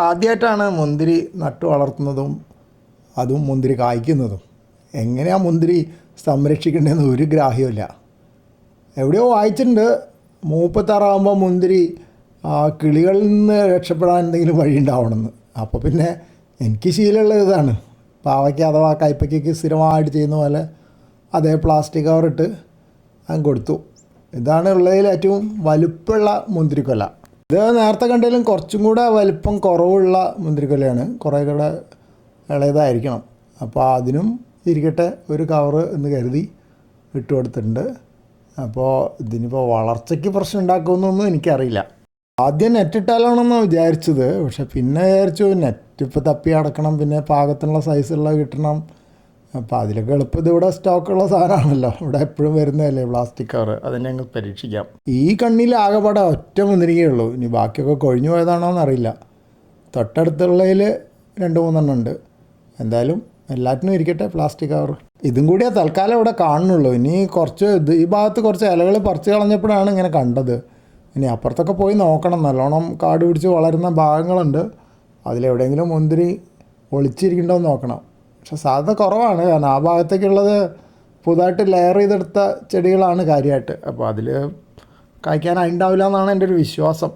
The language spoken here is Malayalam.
ആദ്യമായിട്ടാണ് മുന്തിരി നട്ടു വളർത്തുന്നതും അതും മുന്തിരി കായ്ക്കുന്നതും. എങ്ങനെയാണ് മുന്തിരി സംരക്ഷിക്കേണ്ടതെന്ന് ഒരു ഗ്രാഹ്യമില്ല. എവിടെയോ വായിച്ചിട്ടുണ്ട്, മൂപ്പത്താറാകുമ്പോൾ മുന്തിരി കിളികളിൽ നിന്ന് രക്ഷപ്പെടാൻ എന്തെങ്കിലും വഴി ഉണ്ടാവണമെന്ന്. അപ്പോൾ പിന്നെ എനിക്ക് ശീലമുള്ള ഇതാണ്, പാവയ്ക്ക് അഥവാ കയ്പ്പയ്ക്ക് സ്ഥിരമായിട്ട് ചെയ്യുന്ന പോലെ അതേ പ്ലാസ്റ്റിക് കവറിട്ട് ഞാൻ കൊടുത്തു. ഇതാണ് ഉള്ളതിൽ ഏറ്റവും വലുപ്പമുള്ള മുന്തിരിക്കൊല. ഇത് നേരത്തെ കണ്ടതിലും കുറച്ചും കൂടെ വലിപ്പം കുറവുള്ള മുന്തിരിക്കൊലയാണ്, കുറേ കൂടെ ഇളയതായിരിക്കണം. അപ്പോൾ അതിനും ഇരിക്കട്ടെ ഒരു കവറ് എന്ന് കരുതി ഇട്ട് കൊടുത്തിട്ടുണ്ട്. അപ്പോൾ ഇതിനിപ്പോൾ വളർച്ചയ്ക്ക് പ്രശ്നം ഉണ്ടാക്കുമെന്നൊന്നും എനിക്കറിയില്ല. ആദ്യം നെറ്റിട്ടാലോണെന്നാണ് വിചാരിച്ചത്, പക്ഷെ പിന്നെ വിചാരിച്ചു നെറ്റ് ഇപ്പോൾ തപ്പി അടക്കണം, പിന്നെ പാകത്തിനുള്ള സൈസുള്ള കിട്ടണം. അപ്പോൾ അതിലൊക്കെ എളുപ്പം ഇതിവിടെ സ്റ്റോക്കുള്ള സാധനമാണല്ലോ, ഇവിടെ എപ്പോഴും വരുന്നതല്ലേ പ്ലാസ്റ്റിക് കവർ, അതിനെ ഞങ്ങൾ പരീക്ഷിക്കാം. ഈ കണ്ണിൽ ആകെപ്പാടെ ഒറ്റ മുന്തിരിക്കയുള്ളൂ, ഇനി ബാക്കിയൊക്കെ കൊഴിഞ്ഞു പോയതാണോ എന്നറിയില്ല. തൊട്ടടുത്തുള്ളതിൽ 2-3 ഉണ്ട്. എന്തായാലും എല്ലാറ്റിനും ഇരിക്കട്ടെ പ്ലാസ്റ്റിക് കവർ. ഇതും കൂടിയേ തൽക്കാലം ഇവിടെ കാണുന്നുള്ളൂ. ഇനി കുറച്ച് ഈ ഭാഗത്ത് കുറച്ച് ഇലകൾ പറിച്ച് കളഞ്ഞപ്പോഴാണ് ഇങ്ങനെ കണ്ടത്. ഇനി അപ്പുറത്തൊക്കെ പോയി നോക്കണം, നല്ലോണം കാട് പിടിച്ച് വളരുന്ന ഭാഗങ്ങളുണ്ട്, അതിലെവിടെയെങ്കിലും മുന്തിരി ഒളിച്ചിരിക്കണ്ടോ എന്ന് നോക്കണം. പക്ഷെ സാധ്യത കുറവാണ്, കാരണം ആ ഭാഗത്തേക്കുള്ളത് പുതുതായിട്ട് ലെയർ ചെയ്തെടുത്ത ചെടികളാണ് കാര്യമായിട്ട്. അപ്പോൾ അതിൽ കായ്ക്കാനായിട്ടുണ്ടാവില്ല എന്നാണ് എൻ്റെ ഒരു വിശ്വാസം.